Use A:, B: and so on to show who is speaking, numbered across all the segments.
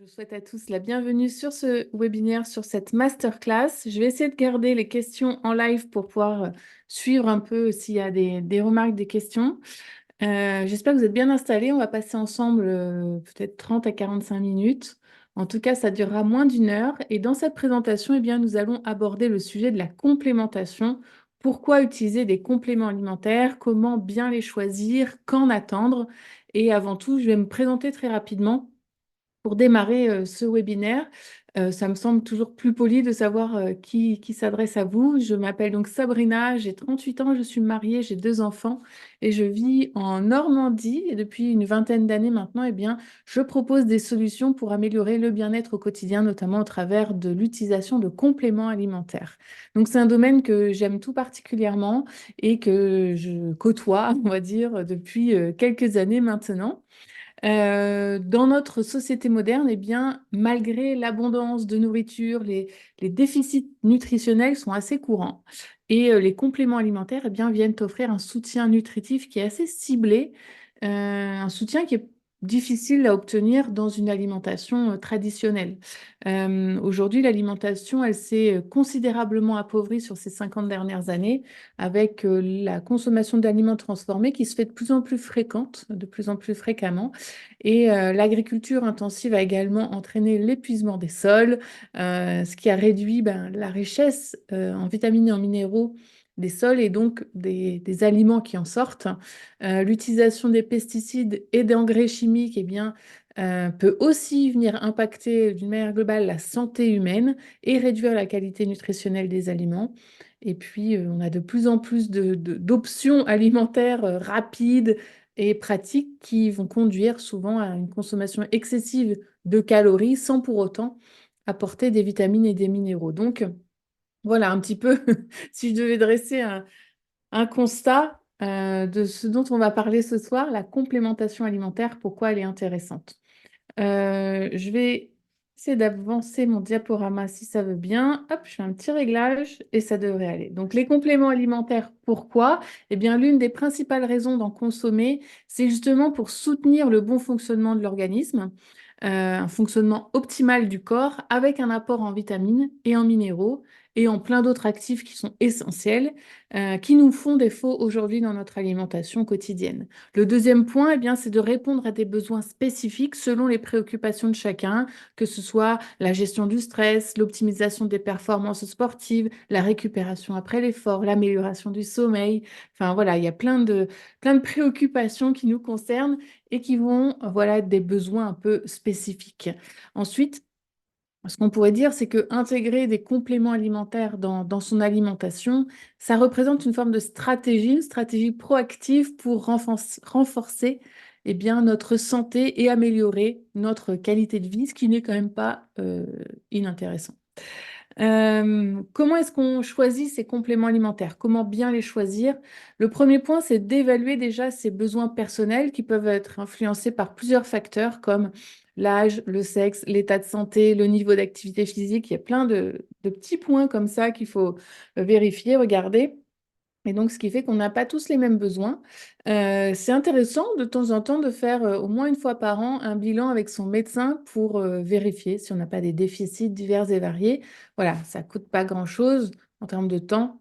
A: Je vous souhaite à tous la bienvenue sur ce webinaire, sur cette masterclass. Je vais essayer de garder les questions en live pour pouvoir suivre un peu s'il y a des remarques, des questions. J'espère que vous êtes bien installés. On va passer ensemble peut-être 30 à 45 minutes. En tout cas, ça durera moins d'une heure. Et dans cette présentation, eh bien, nous allons aborder le sujet de la complémentation. Pourquoi utiliser des compléments alimentaires? Comment bien les choisir? Qu'en attendre? Et avant tout, je vais me présenter très rapidement. Pour démarrer ce webinaire, ça me semble toujours plus poli de savoir qui s'adresse à vous. Je m'appelle donc Sabrina, j'ai 38 ans, je suis mariée, j'ai 2 enfants et je vis en Normandie. Et depuis une vingtaine d'années maintenant, eh bien, je propose des solutions pour améliorer le bien-être au quotidien, notamment au travers de l'utilisation de compléments alimentaires. Donc c'est un domaine que j'aime tout particulièrement et que je côtoie, on va dire, depuis quelques années maintenant. Dans notre société moderne, eh bien, malgré l'abondance de nourriture, les déficits nutritionnels sont assez courants. Et les compléments alimentaires eh bien, viennent offrir un soutien nutritif qui est assez ciblé, un soutien qui est difficile à obtenir dans une alimentation traditionnelle. Aujourd'hui, l'alimentation, elle s'est considérablement appauvrie sur ces 50 dernières années avec la consommation d'aliments transformés qui se fait de plus en plus fréquente, de plus en plus fréquemment. Et l'agriculture intensive a également entraîné l'épuisement des sols, ce qui a réduit la richesse en vitamines et en minéraux des sols et donc des aliments qui en sortent. L'utilisation des pesticides et d'engrais chimiques eh bien, peut aussi venir impacter d'une manière globale la santé humaine et réduire la qualité nutritionnelle des aliments. Et puis, on a de plus en plus d'options alimentaires rapides et pratiques qui vont conduire souvent à une consommation excessive de calories sans pour autant apporter des vitamines et des minéraux. Donc, voilà un petit peu si je devais dresser un constat de ce dont on va parler ce soir, la complémentation alimentaire, pourquoi elle est intéressante. Je vais essayer d'avancer mon diaporama si ça veut bien. Hop, je fais un petit réglage et ça devrait aller. Donc, les compléments alimentaires, pourquoi? Eh bien, l'une des principales raisons d'en consommer, c'est justement pour soutenir le bon fonctionnement de l'organisme, un fonctionnement optimal du corps avec un apport en vitamines et en minéraux et en plein d'autres actifs qui sont essentiels, qui nous font défaut aujourd'hui dans notre alimentation quotidienne. Le deuxième point, eh bien, c'est de répondre à des besoins spécifiques selon les préoccupations de chacun, que ce soit la gestion du stress, l'optimisation des performances sportives, la récupération après l'effort, l'amélioration du sommeil. Enfin voilà, il y a plein de préoccupations qui nous concernent et qui vont voilà, être des besoins un peu spécifiques. Ensuite, ce qu'on pourrait dire, c'est que intégrer des compléments alimentaires dans son alimentation, ça représente une forme de stratégie, une stratégie proactive pour renforcer eh bien, notre santé et améliorer notre qualité de vie, ce qui n'est quand même pas inintéressant. Comment est-ce qu'on choisit ces compléments alimentaires? Comment bien les choisir? Le premier point, c'est d'évaluer déjà ses besoins personnels qui peuvent être influencés par plusieurs facteurs comme l'âge, le sexe, l'état de santé, le niveau d'activité physique. Il y a plein de petits points comme ça qu'il faut vérifier, regarder. Et donc, ce qui fait qu'on n'a pas tous les mêmes besoins. C'est intéressant de temps en temps de faire au moins une fois par an un bilan avec son médecin pour vérifier si on n'a pas des déficits divers et variés. Voilà, ça ne coûte pas grand-chose en termes de temps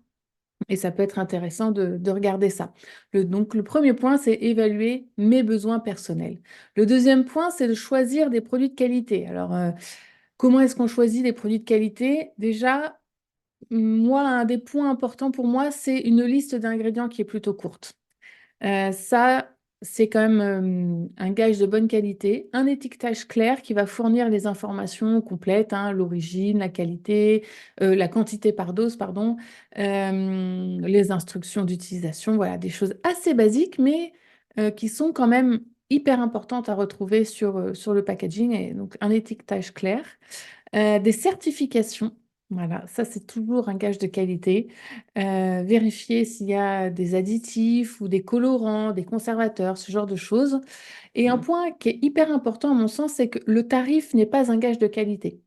A: et ça peut être intéressant de regarder ça. Donc, le premier point, c'est évaluer mes besoins personnels. Le deuxième point, c'est de choisir des produits de qualité. Alors, comment est-ce qu'on choisit des produits de qualité? Déjà, moi, un des points importants pour moi, c'est une liste d'ingrédients qui est plutôt courte. Ça, c'est quand même un gage de bonne qualité. Un étiquetage clair qui va fournir les informations complètes, hein, l'origine, la qualité, la quantité par dose, pardon, les instructions d'utilisation, voilà, des choses assez basiques, mais qui sont quand même hyper importantes à retrouver sur le packaging. Et donc, un étiquetage clair. Des certifications, voilà, ça c'est toujours un gage de qualité. Vérifier s'il y a des additifs ou des colorants, des conservateurs, ce genre de choses. Et un point qui est hyper important à mon sens, c'est que le tarif n'est pas un gage de qualité.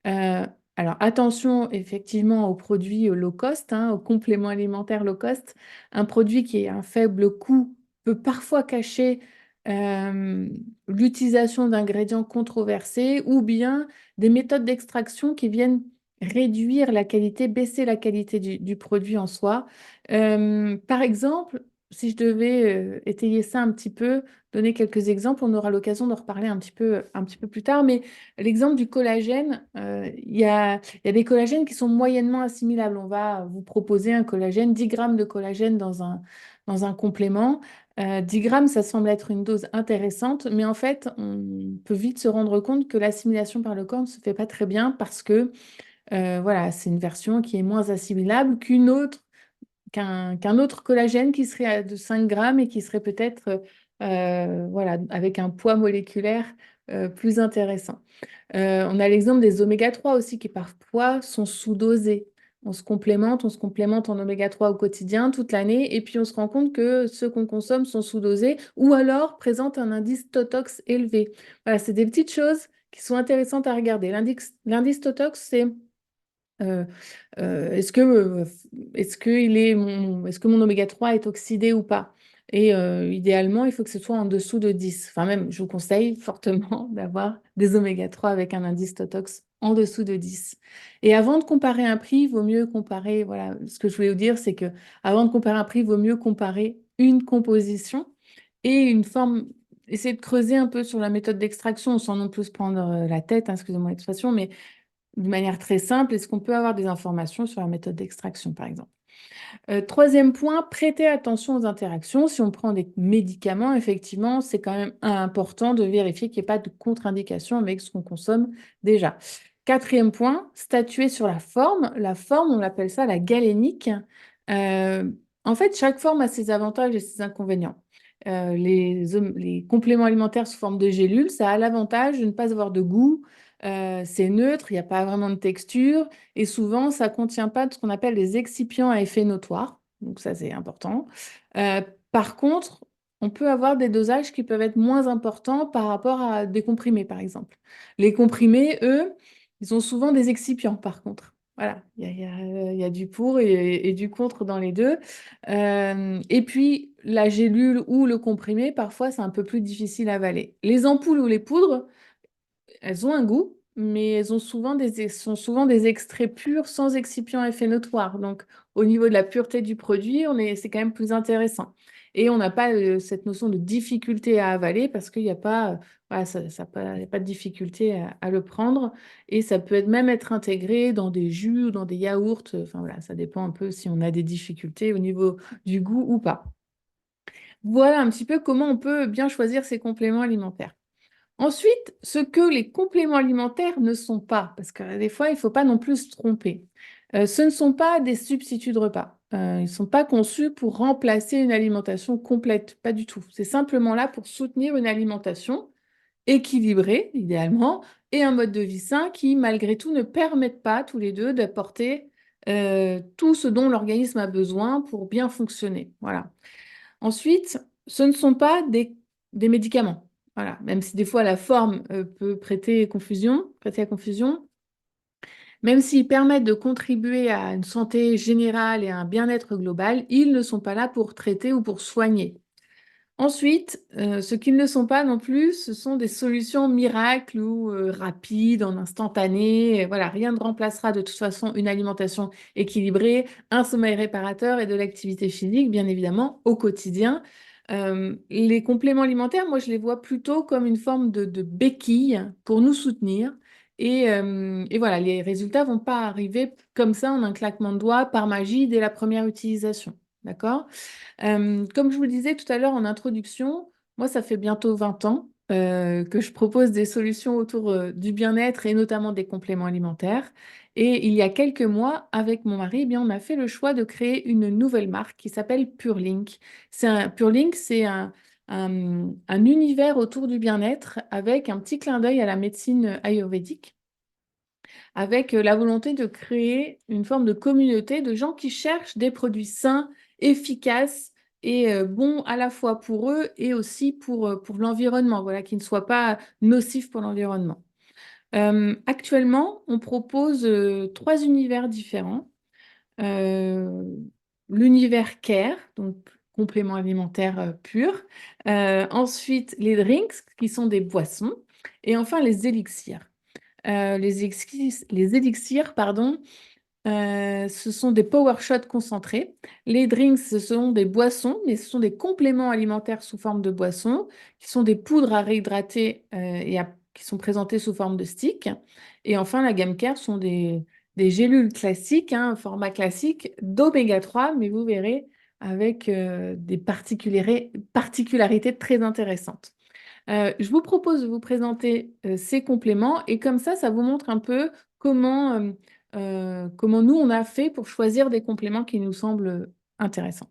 A: Euh, alors attention effectivement aux produits low cost, hein, aux compléments alimentaires low cost. Un produit qui est un faible coût peut parfois cacher euh, l'utilisation d'ingrédients controversés ou bien des méthodes d'extraction qui viennent réduire la qualité, baisser la qualité du produit en soi. Par exemple, si je devais étayer ça un petit peu, donner quelques exemples, on aura l'occasion de reparler un petit peu plus tard, mais l'exemple du collagène, il y a des collagènes qui sont moyennement assimilables. On va vous proposer un collagène, 10 grammes de collagène dans un complément. 10 grammes, ça semble être une dose intéressante, mais en fait, on peut vite se rendre compte que l'assimilation par le corps ne se fait pas très bien parce que voilà, c'est une version qui est moins assimilable qu'un autre collagène qui serait de 5 grammes et qui serait peut-être voilà, avec un poids moléculaire plus intéressant. On a l'exemple des oméga 3 aussi qui parfois sont sous-dosés. On se complémente en oméga 3 au quotidien toute l'année et puis on se rend compte que ceux qu'on consomme sont sous-dosés ou alors présentent un indice Totox élevé. Voilà, c'est des petites choses qui sont intéressantes à regarder. L'indice Totox, c'est euh, est-ce que, est-ce que mon oméga 3 est oxydé ou pas? Et idéalement, il faut que ce soit en dessous de 10. Enfin, même, je vous conseille fortement d'avoir des oméga 3 avec un indice Totox en dessous de 10. Et avant de comparer un prix, il vaut mieux comparer, voilà, ce que je voulais vous dire, c'est que avant de comparer un prix, il vaut mieux comparer une composition et une forme, essayer de creuser un peu sur la méthode d'extraction sans non plus se prendre la tête, hein, excusez-moi l'expression, mais de manière très simple, est-ce qu'on peut avoir des informations sur la méthode d'extraction, par exemple? Troisième point, prêter attention aux interactions. Si on prend des médicaments, effectivement, c'est quand même important de vérifier qu'il n'y ait pas de contre-indication avec ce qu'on consomme déjà. Quatrième point, statuer sur la forme. La forme, on appelle ça la galénique. Euh, En fait, chaque forme a ses avantages et ses inconvénients. Les compléments alimentaires sous forme de gélules, ça a l'avantage de ne pas avoir de goût, c'est neutre, il n'y a pas vraiment de texture. Et souvent, ça ne contient pas de ce qu'on appelle des excipients à effet notoire. Donc ça, c'est important. Euh, Par contre, on peut avoir des dosages qui peuvent être moins importants par rapport à des comprimés, par exemple. Les comprimés, eux, ils ont souvent des excipients, par contre. Voilà, il y a du pour et du contre dans les deux. Et puis, la gélule ou le comprimé, parfois, c'est un peu plus difficile à avaler. Les ampoules ou les poudres, elles ont un goût, mais elles ont sont souvent des extraits purs sans excipient à effet notoire. Donc, au niveau de la pureté du produit, c'est quand même plus intéressant. Et on n'a pas cette notion de difficulté à avaler parce qu'il n'y a pas, voilà, il y a pas de difficulté à le prendre. Et ça peut même être intégré dans des jus ou dans des yaourts. Enfin voilà, ça dépend un peu si on a des difficultés au niveau du goût ou pas. Voilà un petit peu comment on peut bien choisir ses compléments alimentaires. Ensuite, ce que les compléments alimentaires ne sont pas, parce que des fois, il ne faut pas non plus se tromper. Ce ne sont pas des substituts de repas. Ils ne sont pas conçus pour remplacer une alimentation complète, pas du tout. C'est simplement là pour soutenir une alimentation équilibrée, idéalement, et un mode de vie sain qui, malgré tout, ne permettent pas tous les deux d'apporter tout ce dont l'organisme a besoin pour bien fonctionner. Voilà. Ensuite, ce ne sont pas des médicaments. Voilà, même si des fois la forme peut prêter à confusion, même s'ils permettent de contribuer à une santé générale et à un bien-être global, ils ne sont pas là pour traiter ou pour soigner. Ensuite, ce qu'ils ne sont pas non plus, ce sont des solutions miracles ou rapides, en instantané. Voilà, rien ne remplacera de toute façon une alimentation équilibrée, un sommeil réparateur et de l'activité physique, bien évidemment, au quotidien. Les compléments alimentaires, moi, je les vois plutôt comme une forme de béquille pour nous soutenir. Et voilà, les résultats vont pas arriver comme ça en un claquement de doigts, par magie, dès la première utilisation. D'accord? Comme je vous le disais tout à l'heure en introduction, moi, ça fait bientôt 20 ans que je propose des solutions autour du bien-être et notamment des compléments alimentaires. Et il y a quelques mois, avec mon mari, eh bien, on a fait le choix de créer une nouvelle marque qui s'appelle PureLink. PureLink, c'est un univers autour du bien-être avec un petit clin d'œil à la médecine ayurvédique avec la volonté de créer une forme de communauté de gens qui cherchent des produits sains, efficaces et bons à la fois pour eux et aussi pour l'environnement, voilà, qui ne soient pas nocifs pour l'environnement. Actuellement, on propose 3 univers différents. Euh, L'univers Care, donc compléments alimentaires purs. Ensuite, les drinks, qui sont des boissons. Et enfin, les élixirs. Les élixirs, pardon, ce sont des power shots concentrés. Les drinks, ce sont des boissons, mais ce sont des compléments alimentaires sous forme de boissons, qui sont des poudres à réhydrater qui sont présentées sous forme de sticks. Et enfin, la gamme care sont des gélules classiques, hein, format classique, d'oméga 3, mais vous verrez avec des particularités très intéressantes. Je vous propose de vous présenter ces compléments et comme ça vous montre un peu comment nous, on a fait pour choisir des compléments qui nous semblent intéressants.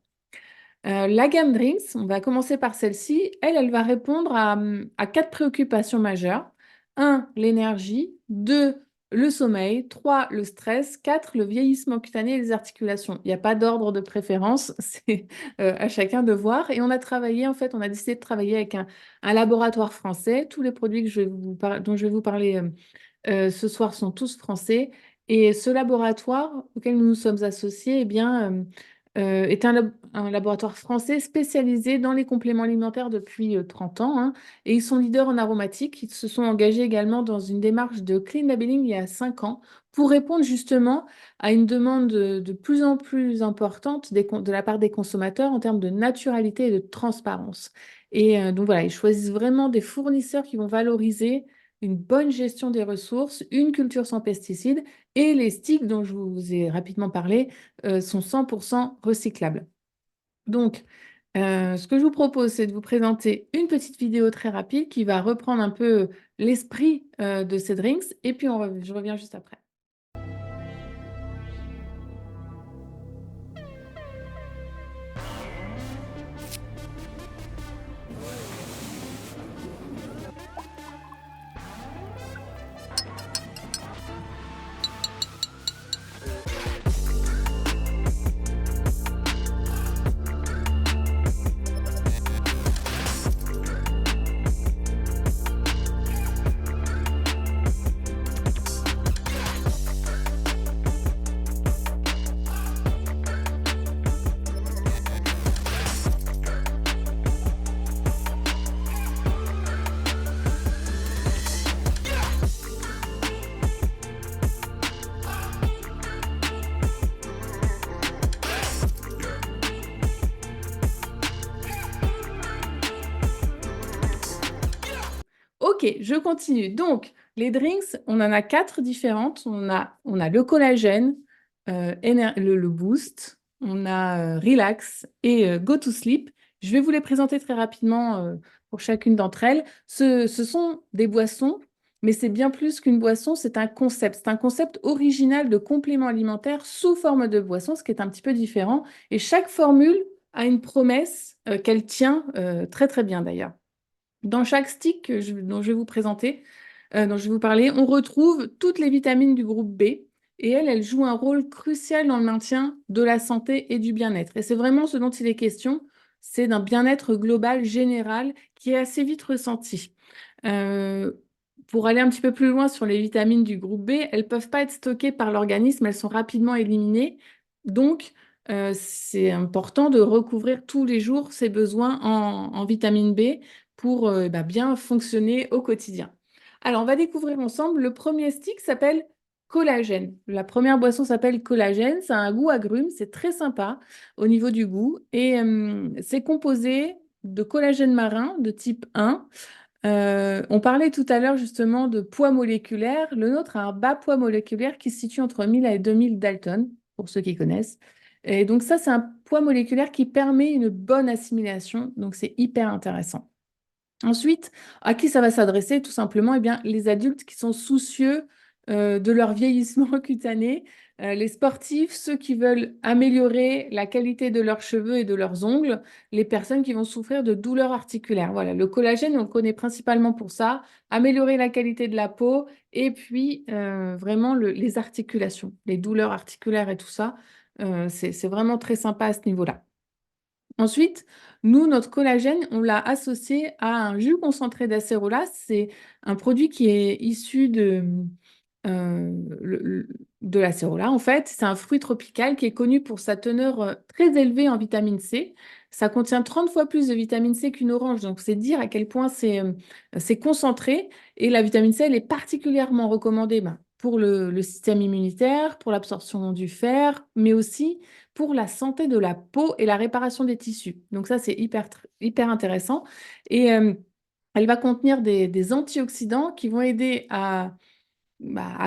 A: La gamme Drinks, on va commencer par celle-ci. Elle va répondre à 4 préoccupations majeures. 1, l'énergie. 2, le sommeil. 3, le stress. 4, le vieillissement cutané et les articulations. Il n'y a pas d'ordre de préférence, c'est à chacun de voir. Et on a travaillé, en fait, on a décidé de travailler avec un laboratoire français. Tous les produits dont je vais vous parler ce soir sont tous français. Et ce laboratoire auquel nous nous sommes associés, eh bien, est un laboratoire français spécialisé dans les compléments alimentaires depuis 30 ans, hein, et ils sont leaders en aromatique. Ils se sont engagés également dans une démarche de clean labeling il y a 5 ans pour répondre justement à une demande de plus en plus importante de la part des consommateurs en termes de naturalité et de transparence. Et donc voilà, ils choisissent vraiment des fournisseurs qui vont valoriser une bonne gestion des ressources, une culture sans pesticides et les sticks dont je vous ai rapidement parlé sont 100% recyclables. Donc, ce que je vous propose, c'est de vous présenter une petite vidéo très rapide qui va reprendre un peu l'esprit de ces drinks et puis je reviens juste après. Ok, je continue. Donc, les drinks, on en a 4 différentes. On a le collagène, le boost, on a relax et go to sleep. Je vais vous les présenter très rapidement pour chacune d'entre elles. Ce sont des boissons, mais c'est bien plus qu'une boisson, c'est un concept. C'est un concept original de complément alimentaire sous forme de boisson, ce qui est un petit peu différent. Et chaque formule a une promesse qu'elle tient très très bien d'ailleurs. Dans chaque stick dont je vais vous présenter, dont je vais vous parler, on retrouve toutes les vitamines du groupe B et elles jouent un rôle crucial dans le maintien de la santé et du bien-être. Et c'est vraiment ce dont il est question, c'est d'un bien-être global général qui est assez vite ressenti. Euh, pour aller un petit peu plus loin sur les vitamines du groupe B, elles ne peuvent pas être stockées par l'organisme, elles sont rapidement éliminées. Donc, c'est important de recouvrir tous les jours ses besoins en vitamine B pour bien fonctionner au quotidien. Alors, on va découvrir ensemble. Le premier stick s'appelle collagène. La première boisson s'appelle collagène. Ça a un goût agrume. C'est très sympa au niveau du goût. Et c'est composé de collagène marin de type 1. On parlait tout à l'heure justement de poids moléculaire. Le nôtre a un bas poids moléculaire qui se situe entre 1000 et 2000 Dalton, pour ceux qui connaissent. Et donc ça, c'est un poids moléculaire qui permet une bonne assimilation. Donc c'est hyper intéressant. Ensuite, à qui ça va s'adresser? Tout simplement, eh bien, les adultes qui sont soucieux de leur vieillissement cutané, les sportifs, ceux qui veulent améliorer la qualité de leurs cheveux et de leurs ongles, les personnes qui vont souffrir de douleurs articulaires. Voilà, le collagène, on le connaît principalement pour ça, améliorer la qualité de la peau et puis vraiment les articulations, les douleurs articulaires et tout ça. C'est vraiment très sympa à ce niveau-là. Ensuite, nous, notre collagène, on l'a associé à un jus concentré d'acérola. C'est un produit qui est issu de l'acérola. En fait, c'est un fruit tropical qui est connu pour sa teneur très élevée en vitamine C. Ça contient 30 fois plus de vitamine C qu'une orange, donc c'est dire à quel point c'est concentré. Et la vitamine C, elle est particulièrement recommandée pour le système immunitaire, pour l'absorption du fer, mais aussi pour la santé de la peau et la réparation des tissus. Donc ça, c'est hyper intéressant. Et elle va contenir des antioxydants qui vont aider à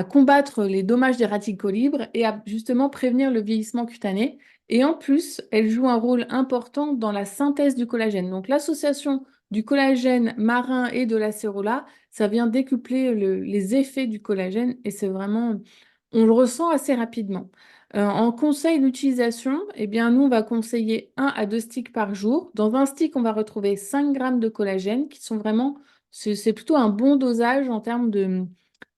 A: combattre les dommages des radicaux libres et à justement prévenir le vieillissement cutané. Et en plus, elle joue un rôle important dans la synthèse du collagène. Donc l'association du collagène marin et de l'acérola, ça vient décupler les effets du collagène et c'est vraiment, on le ressent assez rapidement. En conseil d'utilisation, eh bien, nous, on va conseiller 1 à 2 sticks par jour. Dans un stick, on va retrouver 5 grammes de collagène qui sont vraiment, c'est plutôt un bon dosage en termes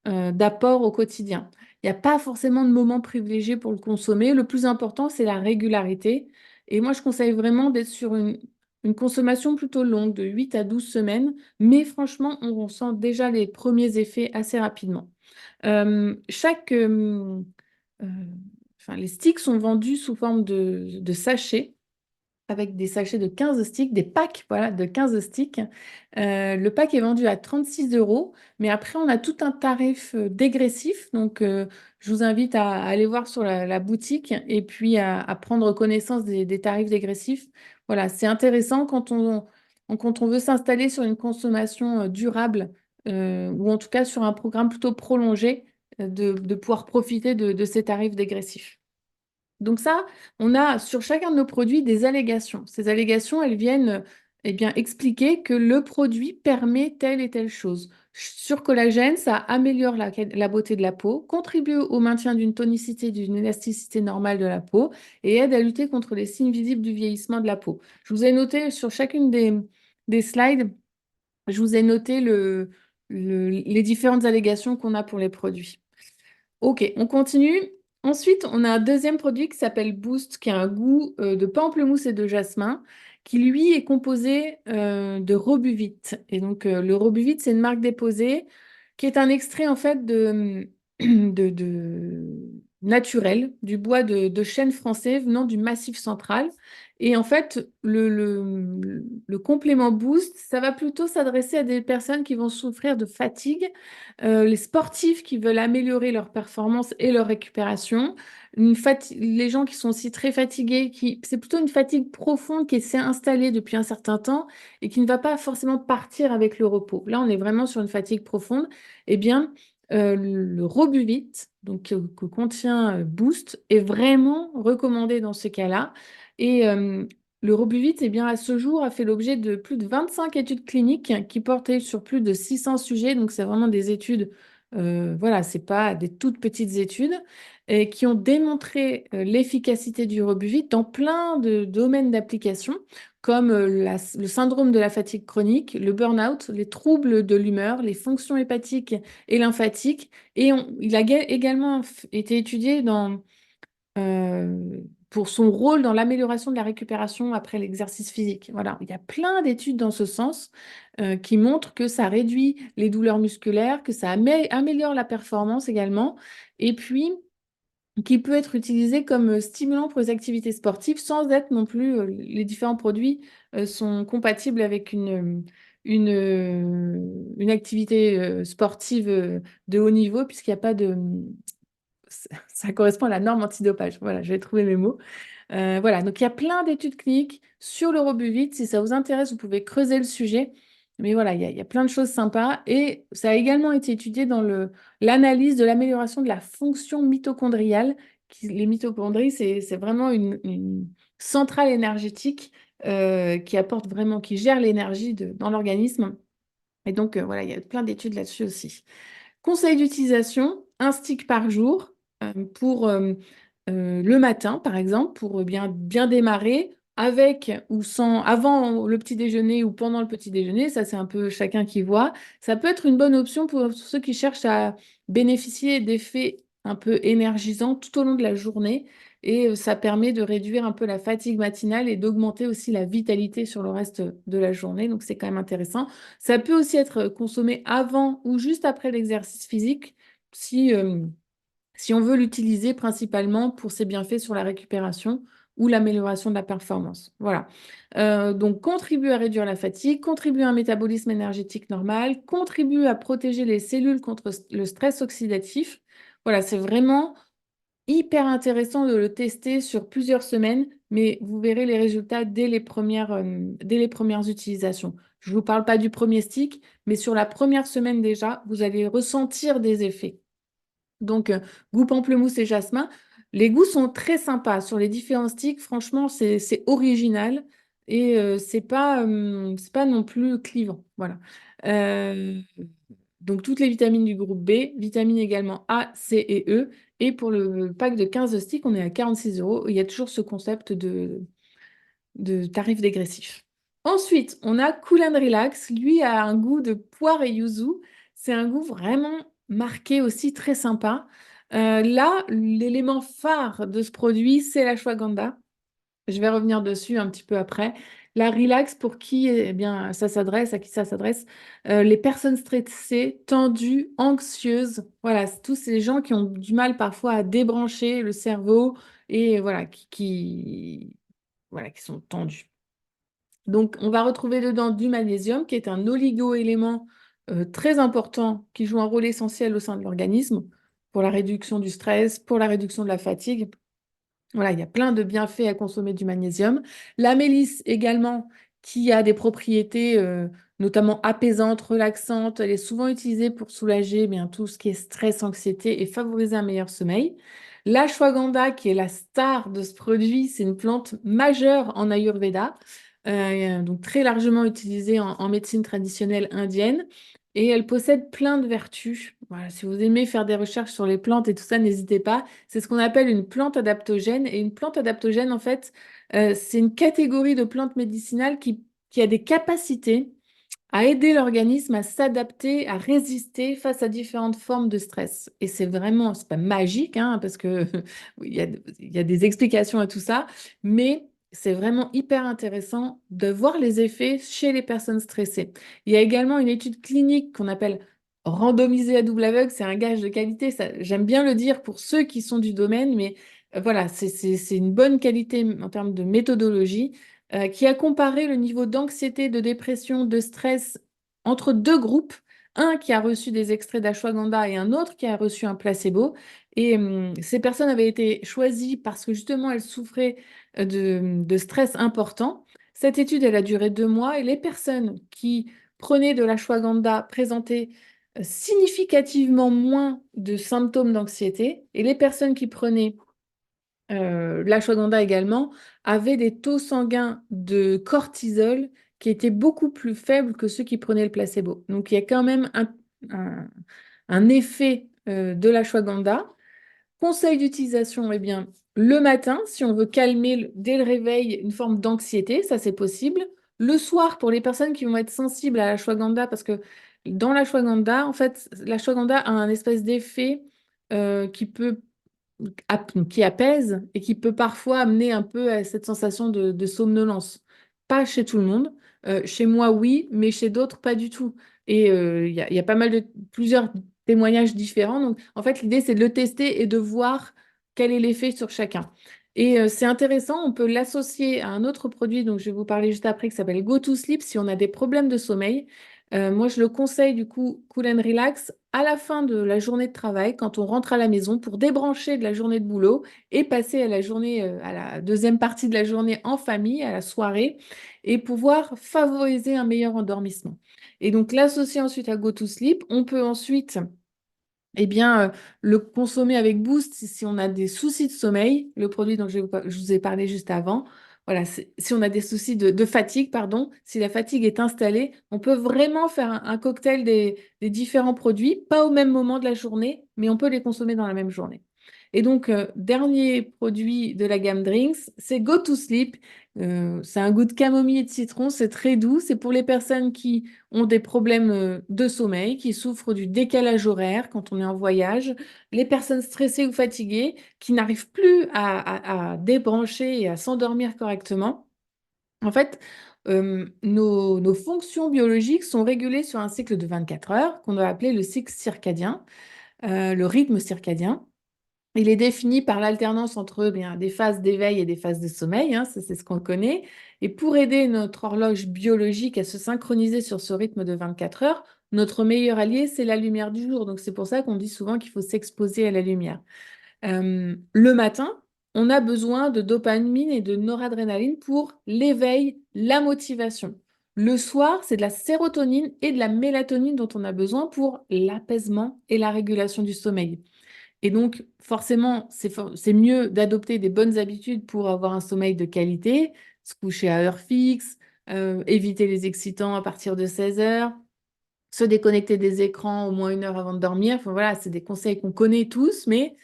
A: d'apport au quotidien. Il n'y a pas forcément de moment privilégié pour le consommer. Le plus important, c'est la régularité. Et moi, je conseille vraiment d'être sur une consommation plutôt longue, de 8 à 12 semaines. Mais franchement, on ressent déjà les premiers effets assez rapidement. Euh, chaque, euh, euh, les sticks sont vendus sous forme de sachets avec des sachets de 15 sticks, des packs voilà, de 15 sticks. Le pack est vendu à 36 euros, mais après, on a tout un tarif dégressif. Donc, je vous invite à aller voir sur la boutique et puis à prendre connaissance des tarifs dégressifs. Voilà, c'est intéressant quand on veut s'installer sur une consommation durable ou en tout cas sur un programme plutôt prolongé, de pouvoir profiter de ces tarifs dégressifs. Donc ça, on a sur chacun de nos produits des allégations. Ces allégations, elles viennent eh bien, expliquer que le produit permet telle et telle chose. Sur collagène, ça améliore la beauté de la peau, contribue au maintien d'une tonicité, d'une élasticité normale de la peau et aide à lutter contre les signes visibles du vieillissement de la peau. Je vous ai noté sur chacune des slides, je vous ai noté les différentes allégations qu'on a pour les produits. Ok, on continue. Ensuite, on a un deuxième produit qui s'appelle Boost, qui a un goût de pamplemousse et de jasmin, qui lui est composé de Robuvite. Et donc, le Robuvite, c'est une marque déposée qui est un extrait en fait de naturel, du bois de chêne français venant du Massif central. Et en fait, le complément Boost, ça va plutôt s'adresser à des personnes qui vont souffrir de fatigue, les sportifs qui veulent améliorer leur performance et leur récupération, les gens qui sont aussi très fatigués, c'est plutôt une fatigue profonde qui s'est installée depuis un certain temps et qui ne va pas forcément partir avec le repos. Là, on est vraiment sur une fatigue profonde. Eh bien, le Robuvit, donc que contient Boost, est vraiment recommandé dans ce cas-là. Et le Robuvit, eh bien, à ce jour, a fait l'objet de plus de 25 études cliniques qui portaient sur plus de 600 sujets. Donc, c'est vraiment des études, voilà, c'est pas des toutes petites études, et qui ont démontré l'efficacité du Robuvit dans plein de domaines d'application, comme le syndrome de la fatigue chronique, le burn-out, les troubles de l'humeur, les fonctions hépatiques et lymphatiques. Et il a également été étudié pour son rôle dans l'amélioration de la récupération après l'exercice physique. Voilà, il y a plein d'études dans ce sens qui montrent que ça réduit les douleurs musculaires, que ça améliore la performance également, et puis qui peut être utilisé comme stimulant pour les activités sportives sans être non plus, les différents produits sont compatibles avec une activité sportive de haut niveau puisqu'il n'y a pas de... Ça correspond à la norme antidopage. Voilà, je vais trouver mes mots. Voilà, donc il y a plein d'études cliniques sur le Robuvit. Si ça vous intéresse, vous pouvez creuser le sujet. Mais voilà, il y a plein de choses sympas. Et ça a également été étudié dans l'analyse de l'amélioration de la fonction mitochondriale. Les mitochondries, c'est vraiment une centrale énergétique qui apporte vraiment, qui gère l'énergie dans l'organisme. Et donc, voilà, il y a plein d'études là-dessus aussi. Conseil d'utilisation, 1 stick par jour pour le matin, par exemple, pour bien démarrer avec ou sans, avant le petit déjeuner ou pendant le petit déjeuner. Ça, c'est un peu chacun qui voit. Ça peut être une bonne option pour ceux qui cherchent à bénéficier d'effets un peu énergisants tout au long de la journée. Et ça permet de réduire un peu la fatigue matinale et d'augmenter aussi la vitalité sur le reste de la journée. Donc, c'est quand même intéressant. Ça peut aussi être consommé avant ou juste après l'exercice physique si on veut l'utiliser principalement pour ses bienfaits sur la récupération. ou l'amélioration de la performance. Voilà. Donc, contribue à réduire la fatigue, contribue à un métabolisme énergétique normal, contribue à protéger les cellules contre le stress oxydatif. Voilà, c'est vraiment hyper intéressant de le tester sur plusieurs semaines, mais vous verrez les résultats dès les premières utilisations. Je ne vous parle pas du premier stick, mais sur la première semaine déjà, vous allez ressentir des effets. Donc, goût pamplemousse et jasmin. Les goûts sont très sympas sur les différents sticks. Franchement, c'est original et c'est pas non plus clivant. Voilà. Euh, donc, toutes les vitamines du groupe B, vitamines également A, C et E. Et pour le pack de 15 sticks, on est à 46 euros. Il y a toujours ce concept de tarif dégressif. Ensuite, on a Cool and Relax. Lui a un goût de poire et yuzu. C'est un goût vraiment marqué aussi, très sympa. Là, l'élément phare de ce produit, c'est l'ashwagandha. Je vais revenir dessus un petit peu après. La relax, pour qui eh bien, ça s'adresse, à qui ça s'adresse? Les personnes stressées, tendues, anxieuses. Voilà, c'est tous ces gens qui ont du mal parfois à débrancher le cerveau et voilà, voilà, qui sont tendus. Donc, on va retrouver dedans du magnésium, qui est un oligo-élément très important, qui joue un rôle essentiel au sein de l'organisme pour la réduction du stress, pour la réduction de la fatigue. Voilà, il y a plein de bienfaits à consommer du magnésium. La mélisse également, qui a des propriétés notamment apaisantes, relaxantes. Elle est souvent utilisée pour soulager bien, tout ce qui est stress, anxiété et favoriser un meilleur sommeil. L'ashwagandha, qui est la star de ce produit, c'est une plante majeure en Ayurveda, donc très largement utilisée en médecine traditionnelle indienne. Et elle possède plein de vertus. Voilà, si vous aimez faire des recherches sur les plantes et tout ça, n'hésitez pas. C'est ce qu'on appelle une plante adaptogène. Et une plante adaptogène, en fait, c'est une catégorie de plantes médicinales qui a des capacités à aider l'organisme à s'adapter, à résister face à différentes formes de stress. Et c'est vraiment, c'est pas magique, hein, parce que il y a des explications à tout ça, mais c'est vraiment hyper intéressant de voir les effets chez les personnes stressées. Il y a également une étude clinique qu'on appelle randomisée à double aveugle, c'est un gage de qualité, ça, j'aime bien le dire pour ceux qui sont du domaine, mais voilà, c'est une bonne qualité en termes de méthodologie qui a comparé le niveau d'anxiété, de dépression, de stress entre deux groupes, un qui a reçu des extraits d'ashwagandha et un autre qui a reçu un placebo. Et ces personnes avaient été choisies parce que justement elles souffraient de stress important. Cette étude, elle a duré 2 mois et les personnes qui prenaient de l'ashwagandha présentaient significativement moins de symptômes d'anxiété et les personnes qui prenaient l'ashwagandha également, avait des taux sanguins de cortisol qui étaient beaucoup plus faibles que ceux qui prenaient le placebo. Donc il y a quand même un- un effet de l'ashwagandha. Conseil d'utilisation, eh bien, le matin, si on veut calmer dès le réveil une forme d'anxiété, ça c'est possible. Le soir, pour les personnes qui vont être sensibles à l'ashwagandha, parce que dans l'ashwagandha, en fait, l'ashwagandha a un espèce d'effet qui peut qui apaise et qui peut parfois amener un peu à cette sensation de somnolence. Pas chez tout le monde. Chez moi, oui, mais chez d'autres, pas du tout. Et il y a pas mal plusieurs témoignages différents. Donc, en fait, l'idée, c'est de le tester et de voir quel est l'effet sur chacun. Et c'est intéressant, on peut l'associer à un autre produit dont je vais vous parler juste après, qui s'appelle Go to Sleep, si on a des problèmes de sommeil. Moi, je le conseille du coup, Cool and Relax, à la fin de la journée de travail, quand on rentre à la maison, pour débrancher de la journée de boulot et passer à la journée, à la deuxième partie de la journée en famille, à la soirée, et pouvoir favoriser un meilleur endormissement. Et donc, l'associer ensuite à Go to Sleep, on peut ensuite eh bien, le consommer avec Boost si on a des soucis de sommeil, le produit dont je vous ai parlé juste avant. Voilà, si on a des soucis de fatigue, pardon, si la fatigue est installée, on peut vraiment faire un cocktail des différents produits, pas au même moment de la journée, mais on peut les consommer dans la même journée. Et donc, dernier produit de la gamme Drinks, c'est Go to Sleep. C'est un goût de camomille et de citron, c'est très doux. C'est pour les personnes qui ont des problèmes de sommeil, qui souffrent du décalage horaire quand on est en voyage, les personnes stressées ou fatiguées qui n'arrivent plus à débrancher et à s'endormir correctement. En fait, nos fonctions biologiques sont régulées sur un cycle de 24 heures qu'on doit appeler le cycle circadien, le rythme circadien. Il est défini par l'alternance entre bien, des phases d'éveil et des phases de sommeil, hein, ça c'est ce qu'on connaît. Et pour aider notre horloge biologique à se synchroniser sur ce rythme de 24 heures, notre meilleur allié, c'est la lumière du jour. Donc c'est pour ça qu'on dit souvent qu'il faut s'exposer à la lumière. Le matin, on a besoin de dopamine et de noradrénaline pour l'éveil, la motivation. Le soir, c'est de la sérotonine et de la mélatonine dont on a besoin pour l'apaisement et la régulation du sommeil. Et donc, forcément, c'est mieux d'adopter des bonnes habitudes pour avoir un sommeil de qualité, se coucher à heure fixe, éviter les excitants à partir de 16 heures, se déconnecter des écrans au moins 1 heure avant de dormir. Enfin voilà, c'est des conseils qu'on connaît tous, mais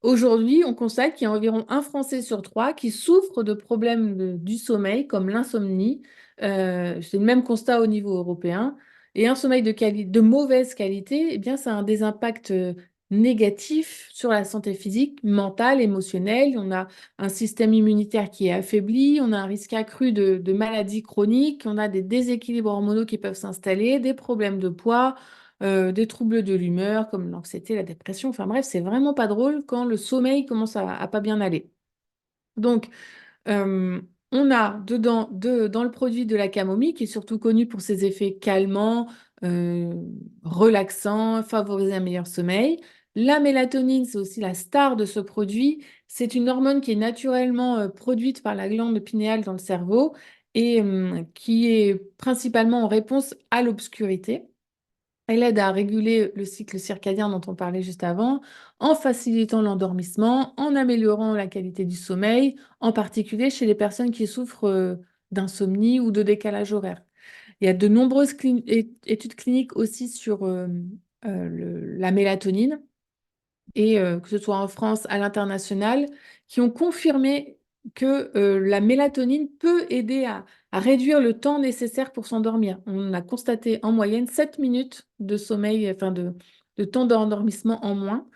A: aujourd'hui, on constate qu'il y a environ un Français sur trois qui souffre de problèmes du sommeil, comme l'insomnie. C'est le même constat au niveau européen. Et un sommeil de mauvaise qualité, eh bien, ça a des impacts négatifs sur la santé physique, mentale, émotionnelle. On a un système immunitaire qui est affaibli, on a un risque accru de maladies chroniques, on a des déséquilibres hormonaux qui peuvent s'installer, des problèmes de poids, des troubles de l'humeur comme l'anxiété, la dépression. Enfin bref, c'est vraiment pas drôle quand le sommeil commence à pas bien aller. Donc, euh, on a dedans, dans le produit de la camomille, qui est surtout connu pour ses effets calmants, euh, relaxants, favoriser un meilleur sommeil. La mélatonine, c'est aussi la star de ce produit. C'est une hormone qui est naturellement produite par la glande pinéale dans le cerveau et qui est principalement en réponse à l'obscurité. Elle aide à réguler le cycle circadien dont on parlait juste avant, en facilitant l'endormissement, en améliorant la qualité du sommeil, en particulier chez les personnes qui souffrent d'insomnie ou de décalage horaire. Il y a de nombreuses études cliniques aussi sur la mélatonine et que ce soit en France, à l'international, qui ont confirmé que la mélatonine peut aider à réduire le temps nécessaire pour s'endormir. On a constaté en moyenne 7 minutes de sommeil, enfin de temps d'endormissement en moins.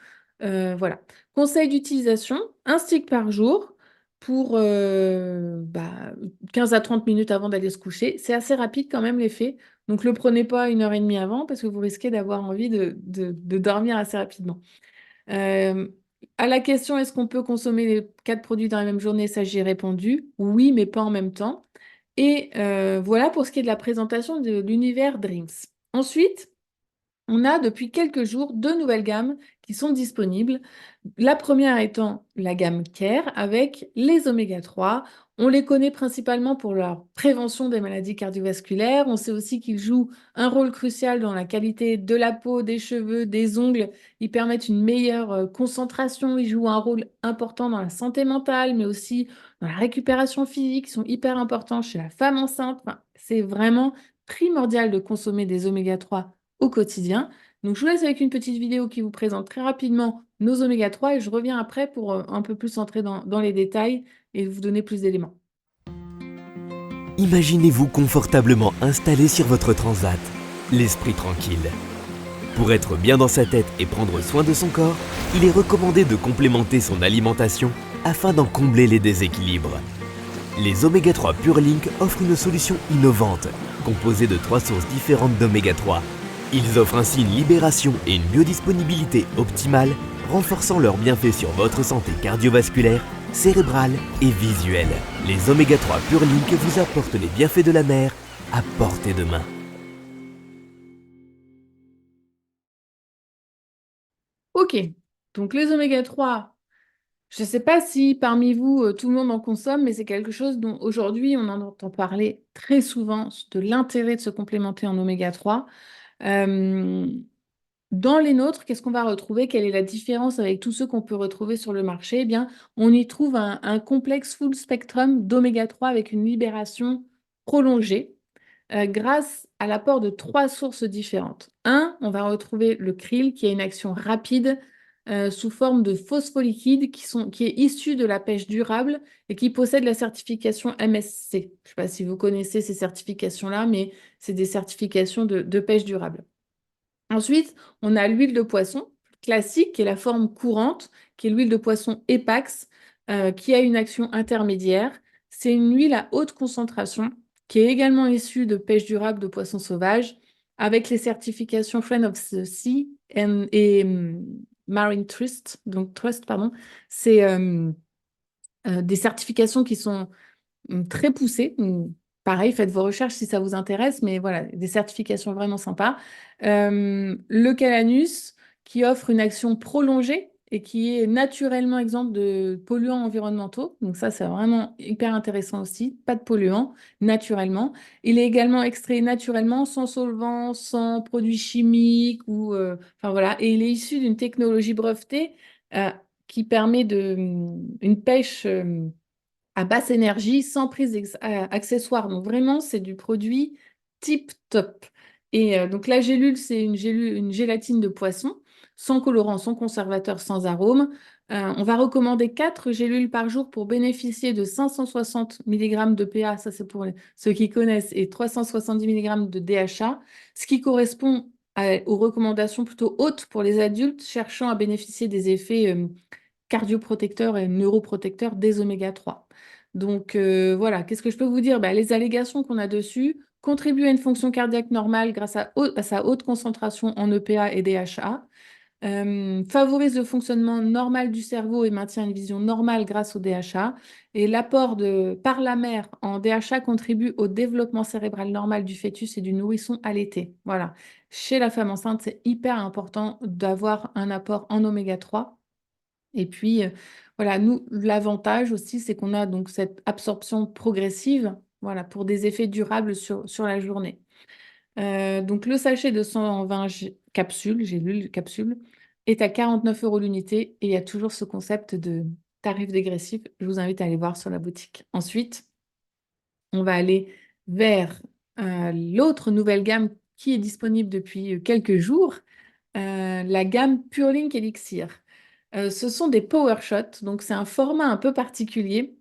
A: Voilà. Conseil d'utilisation, un stick par jour pour 15 à 30 minutes avant d'aller se coucher. C'est assez rapide quand même l'effet. Donc, ne le prenez pas 1 heure et demie avant parce que vous risquez d'avoir envie de dormir assez rapidement. Euh, à la question, est-ce qu'on peut consommer les 4 produits dans la même journée? Ça, j'ai répondu oui, mais pas en même temps. Et voilà pour ce qui est de la présentation de l'univers Dreams. Ensuite, on a depuis quelques jours 2 nouvelles gammes qui sont disponibles. La première étant la gamme Care avec les oméga 3. On les connaît principalement pour leur prévention des maladies cardiovasculaires. On sait aussi qu'ils jouent un rôle crucial dans la qualité de la peau, des cheveux, des ongles. Ils permettent une meilleure concentration. Ils jouent un rôle important dans la santé mentale, mais aussi dans la récupération physique. Ils sont hyper importants chez la femme enceinte. Enfin, c'est vraiment primordial de consommer des oméga 3 au quotidien. Donc, je vous laisse avec une petite vidéo qui vous présente très rapidement nos oméga 3 et je reviens après pour un peu plus entrer dans les détails et vous donner plus d'éléments.
B: Imaginez-vous confortablement installé sur votre transat, l'esprit tranquille. Pour être bien dans sa tête et prendre soin de son corps, il est recommandé de complémenter son alimentation afin d'en combler les déséquilibres. Les oméga 3 PureLink offrent une solution innovante, composée de 3 sources différentes d'oméga 3. Ils offrent ainsi une libération et une biodisponibilité optimale, renforçant leurs bienfaits sur votre santé cardiovasculaire, cérébrale et visuelle. Les oméga 3 PureLink vous apportent les bienfaits de la mer à portée de main.
A: Ok, donc les oméga 3, je ne sais pas si parmi vous, tout le monde en consomme, mais c'est quelque chose dont aujourd'hui on en entend parler très souvent, de l'intérêt de se complémenter en oméga 3. Euh, Dans les nôtres, qu'est-ce qu'on va retrouver? Quelle est la différence avec tous ceux qu'on peut retrouver sur le marché? Eh bien, on y trouve un complexe full spectrum d'oméga 3 avec une libération prolongée grâce à l'apport de 3 sources différentes. On va retrouver le krill qui a une action rapide sous forme de phospholiquide qui est issu de la pêche durable et qui possède la certification MSC. Je ne sais pas si vous connaissez ces certifications-là, mais c'est des certifications de pêche durable. Ensuite, on a l'huile de poisson classique, qui est la forme courante, qui est l'huile de poisson Epax, qui a une action intermédiaire. C'est une huile à haute concentration, qui est également issue de pêche durable de poissons sauvages, avec les certifications Friend of the Sea et Marine Trust, donc Trust, pardon. C'est des certifications qui sont très poussées. Pareil, faites vos recherches si ça vous intéresse, mais voilà, des certifications vraiment sympas. Le Calanus, qui offre une action prolongée et qui est naturellement exempt de polluants environnementaux. Donc ça, c'est vraiment hyper intéressant aussi. Pas de polluants, naturellement. Il est également extrait naturellement, sans solvants, sans produits chimiques ou, enfin voilà. Et il est issu d'une technologie brevetée euh, qui permet une pêche à basse énergie, sans prise accessoire. Donc vraiment, c'est du produit tip top. Et donc la gélule, c'est une gélatine de poisson, sans colorant, sans conservateur, sans arôme. On va recommander 4 gélules par jour pour bénéficier de 560 mg de PA, ça c'est pour ceux qui connaissent, et 370 mg de DHA, ce qui correspond aux recommandations plutôt hautes pour les adultes cherchant à bénéficier des effets cardioprotecteurs et neuroprotecteurs des oméga 3. Donc voilà, qu'est-ce que je peux vous dire? Bah, les allégations qu'on a dessus contribuent à une fonction cardiaque normale grâce à sa haute concentration en EPA et DHA, favorise le fonctionnement normal du cerveau et maintient une vision normale grâce au DHA. Et l'apport par la mère en DHA contribue au développement cérébral normal du fœtus et du nourrisson allaité. Voilà. Chez la femme enceinte, c'est hyper important d'avoir un apport en oméga 3. Et puis, voilà, nous, l'avantage aussi, c'est qu'on a donc cette absorption progressive, voilà, pour des effets durables sur la journée. Donc, le sachet de 120 capsules, j'ai lu capsules, est à 49 € l'unité et il y a toujours ce concept de tarif dégressif. Je vous invite à aller voir sur la boutique. Ensuite, on va aller vers l'autre nouvelle gamme qui est disponible depuis quelques jours, la gamme Purelink Elixir. Ce sont des power shots, donc c'est un format un peu particulier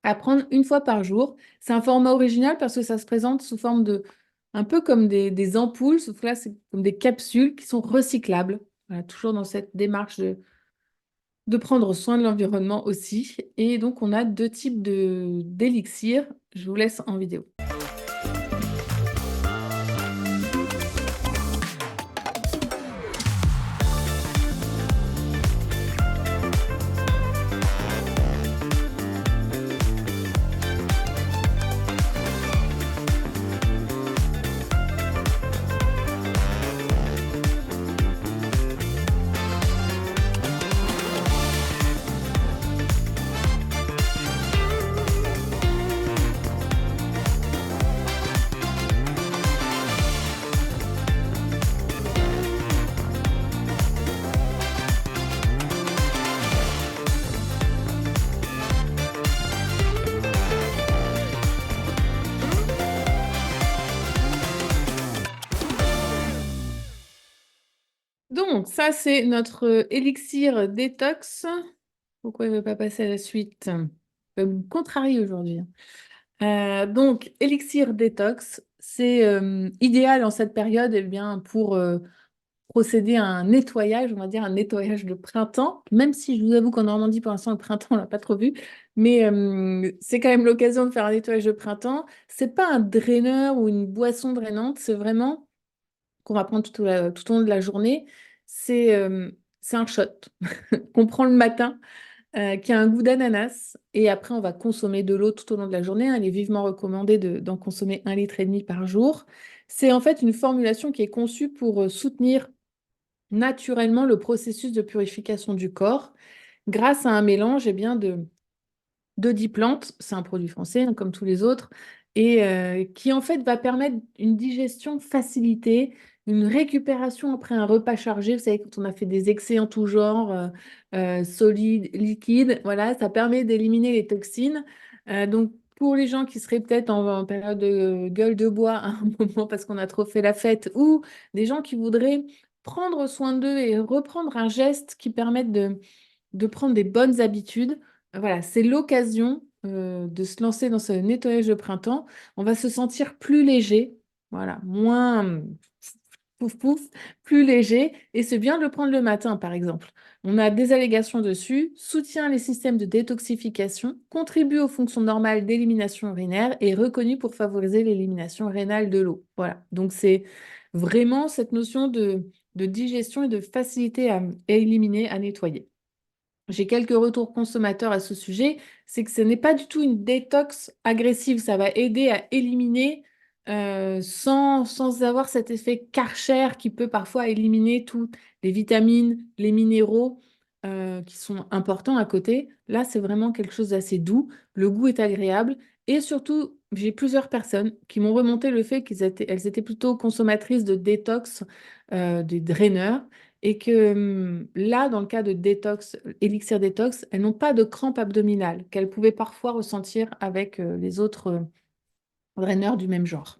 A: à prendre une fois par jour. C'est un format original parce que ça se présente sous forme de, un peu comme des ampoules, sauf que là c'est comme des capsules qui sont recyclables. Voilà, toujours dans cette démarche de prendre soin de l'environnement aussi. Et donc on a 2 types d'élixirs. Je vous laisse en vidéo. Donc, ça, c'est notre élixir détox. Pourquoi il ne veut pas passer à la suite? Il va me contrarier aujourd'hui. Donc, élixir détox, c'est idéal en cette période eh bien, pour procéder à un nettoyage, on va dire un nettoyage de printemps, même si je vous avoue qu'en Normandie, pour l'instant, le printemps, on ne l'a pas trop vu, mais c'est quand même l'occasion de faire un nettoyage de printemps. C'est pas un draineur ou une boisson drainante, c'est vraiment qu'on va prendre tout au long de la journée. C'est un shot qu'on prend le matin qui a un goût d'ananas. Et après, on va consommer de l'eau tout au long de la journée, hein. Il est vivement recommandé d'en consommer 1,5 litre par jour. C'est en fait une formulation qui est conçue pour soutenir naturellement le processus de purification du corps grâce à un mélange bien, de 10 plantes. C'est un produit français, hein, comme tous les autres, et qui en fait va permettre une digestion facilitée, une récupération après un repas chargé. Vous savez, quand on a fait des excès en tout genre, solides, liquides, voilà, ça permet d'éliminer les toxines. Donc, pour les gens qui seraient peut-être en période de gueule de bois à un moment parce qu'on a trop fait la fête, ou des gens qui voudraient prendre soin d'eux et reprendre un geste qui permette de prendre des bonnes habitudes. Voilà, c'est l'occasion de se lancer dans ce nettoyage de printemps. On va se sentir plus léger, voilà, moins pouf pouf, plus léger. Et c'est bien de le prendre le matin, par exemple. On a des allégations dessus, soutient les systèmes de détoxification, contribue aux fonctions normales d'élimination urinaire et est reconnu pour favoriser l'élimination rénale de l'eau. Voilà, donc c'est vraiment cette notion de digestion et de facilité à éliminer, à nettoyer. J'ai quelques retours consommateurs à ce sujet, c'est que ce n'est pas du tout une détox agressive, ça va aider à éliminer sans avoir cet effet Karcher qui peut parfois éliminer toutes les vitamines, les minéraux qui sont importants à côté. Là, c'est vraiment quelque chose d'assez doux, le goût est agréable et surtout, j'ai plusieurs personnes qui m'ont remonté le fait elles étaient plutôt consommatrices de détox, des draineurs et que là, dans le cas de détox, élixir détox, elles n'ont pas de crampes abdominales qu'elles pouvaient parfois ressentir avec les autres draineurs du même genre,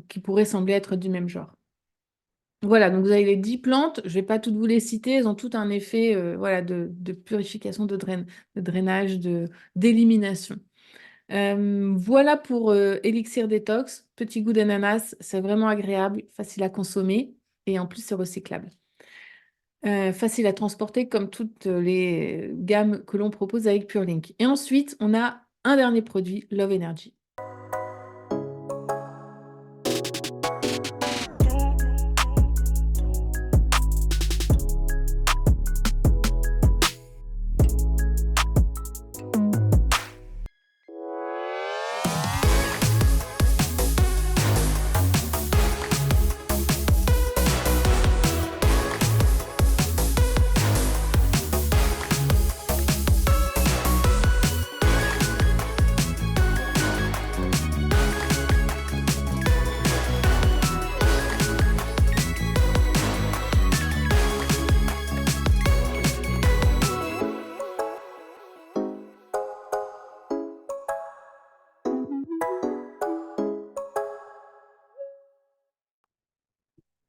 A: qui pourraient sembler être du même genre. Voilà, donc vous avez les 10 plantes, je ne vais pas toutes vous les citer, elles ont tout un effet voilà, de purification, de drainage, d'élimination. Voilà pour Elixir Détox, petit goût d'ananas, c'est vraiment agréable, facile à consommer et en plus c'est recyclable. Facile à transporter comme toutes les gammes que l'on propose avec PureLink. Et ensuite, on a un dernier produit, Love Energy.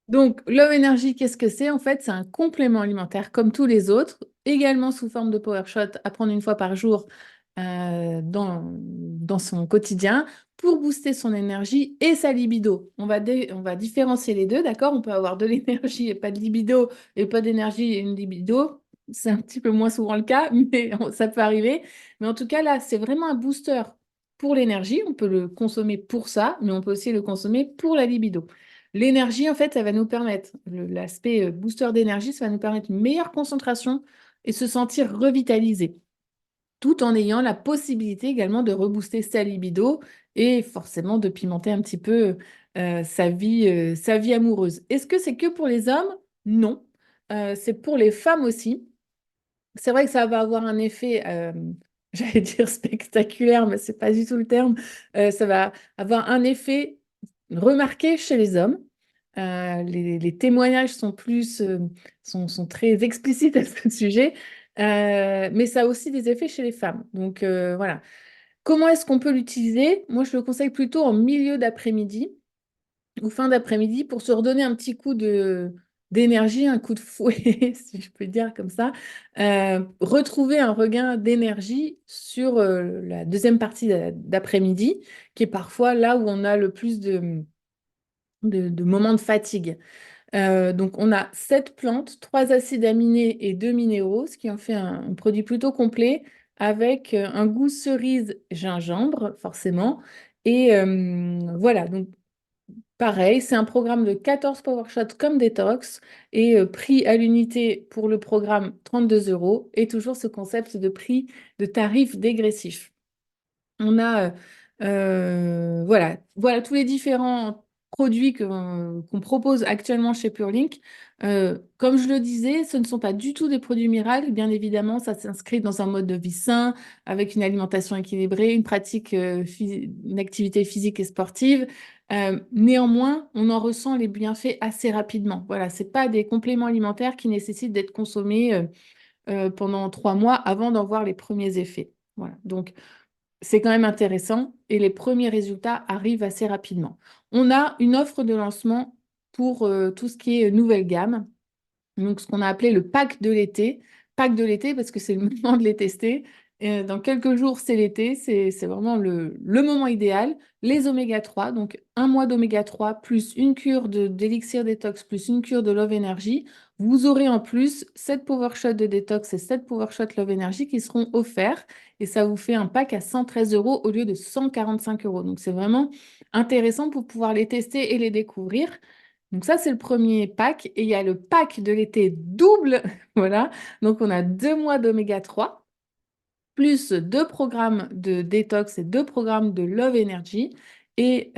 A: Donc, Love Energy, qu'est-ce que c'est? En fait, c'est un complément alimentaire comme tous les autres, également sous forme de Power Shot à prendre une fois par jour dans son quotidien pour booster son énergie et sa libido. On va différencier les deux, d'accord? On peut avoir de l'énergie et pas de libido, et pas d'énergie et une libido. C'est un petit peu moins souvent le cas, mais ça peut arriver. Mais en tout cas, là, c'est vraiment un booster pour l'énergie. On peut le consommer pour ça, mais on peut aussi le consommer pour la libido. L'énergie, en fait, ça va nous permettre, l'aspect booster d'énergie, ça va nous permettre une meilleure concentration et se sentir revitalisé, tout en ayant la possibilité également de rebooster sa libido et forcément de pimenter un petit peu sa vie amoureuse. Est-ce que c'est que pour les hommes? Non. C'est pour les femmes aussi. C'est vrai que ça va avoir un effet, j'allais dire spectaculaire, mais c'est pas du tout le terme. Ça va avoir un effet remarqué chez les hommes. Les témoignages sont sont très explicites à ce sujet, mais ça a aussi des effets chez les femmes. Donc voilà. Comment est-ce qu'on peut l'utiliser? Moi, je le conseille plutôt en milieu d'après-midi ou fin d'après-midi pour se redonner un petit coup d'énergie, un coup de fouet, si je peux dire comme ça, retrouver un regain d'énergie sur la deuxième partie d'après-midi, qui est parfois là où on a le plus de moments de fatigue. Donc, on a 7 plantes, 3 acides aminés et 2 minéraux, ce qui en fait un produit plutôt complet avec un goût cerise gingembre, forcément. Et voilà, donc pareil, c'est un programme de 14 Power Shots comme détox et prix à l'unité pour le programme 32 euros et toujours ce concept de prix de tarif dégressif. On a voilà tous les différents produits qu'on propose actuellement chez PureLink. Comme je le disais, ce ne sont pas du tout des produits miracles. Bien évidemment, ça s'inscrit dans un mode de vie sain, avec une alimentation équilibrée, une pratique, une activité physique et sportive. Néanmoins, on en ressent les bienfaits assez rapidement. Voilà, c'est pas des compléments alimentaires qui nécessitent d'être consommés pendant 3 mois avant d'en voir les premiers effets. Voilà, donc c'est quand même intéressant et les premiers résultats arrivent assez rapidement. On a une offre de lancement pour tout ce qui est nouvelle gamme, donc ce qu'on a appelé le pack de l'été. Pack de l'été parce que c'est le moment de les tester. Dans quelques jours, c'est l'été, c'est vraiment le moment idéal. Les oméga 3, donc un mois d'oméga 3 plus une cure d'élixir détox plus une cure de Love Energy. Vous aurez en plus 7 Power Shots de détox et 7 Power Shots Love Energy qui seront offerts. Et ça vous fait un pack à 113 euros au lieu de 145 euros. Donc c'est vraiment intéressant pour pouvoir les tester et les découvrir. Donc ça, c'est le premier pack. Et il y a le pack de l'été double. Voilà. Donc on a 2 mois d'oméga 3 plus 2 programmes de détox et 2 programmes de Love Energy et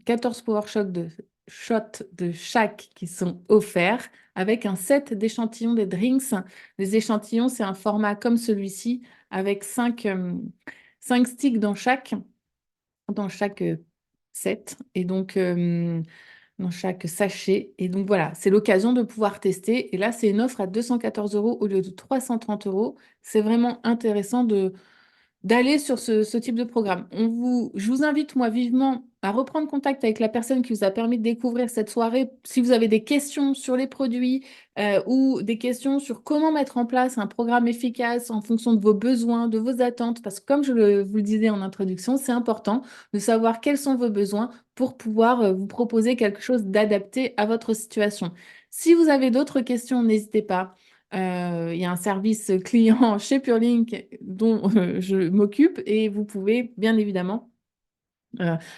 A: 14 Power shots de chaque qui sont offerts avec un set d'échantillons des drinks. Les échantillons, c'est un format comme celui-ci avec 5 sticks dans chaque set. Et donc, dans chaque sachet. Et donc voilà, c'est l'occasion de pouvoir tester. Et là, c'est une offre à 214 euros au lieu de 330 euros. C'est vraiment intéressant d'aller sur ce type de programme. Je vous invite, moi, vivement à reprendre contact avec la personne qui vous a permis de découvrir cette soirée. Si vous avez des questions sur les produits ou des questions sur comment mettre en place un programme efficace en fonction de vos besoins, de vos attentes, parce que comme vous le disais en introduction, c'est important de savoir quels sont vos besoins pour pouvoir vous proposer quelque chose d'adapté à votre situation. Si vous avez d'autres questions, n'hésitez pas. Il y a un service client chez Purelink dont je m'occupe et vous pouvez bien évidemment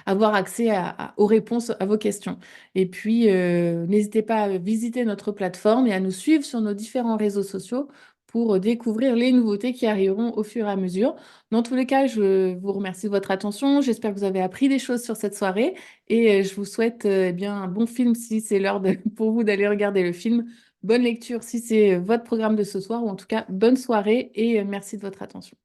A: avoir accès aux réponses à vos questions. Et puis, n'hésitez pas à visiter notre plateforme et à nous suivre sur nos différents réseaux sociaux pour découvrir les nouveautés qui arriveront au fur et à mesure. Dans tous les cas, je vous remercie de votre attention. J'espère que vous avez appris des choses sur cette soirée et je vous souhaite eh bien, un bon film si c'est l'heure pour vous d'aller regarder le film. Bonne lecture si c'est votre programme de ce soir ou en tout cas bonne soirée et merci de votre attention.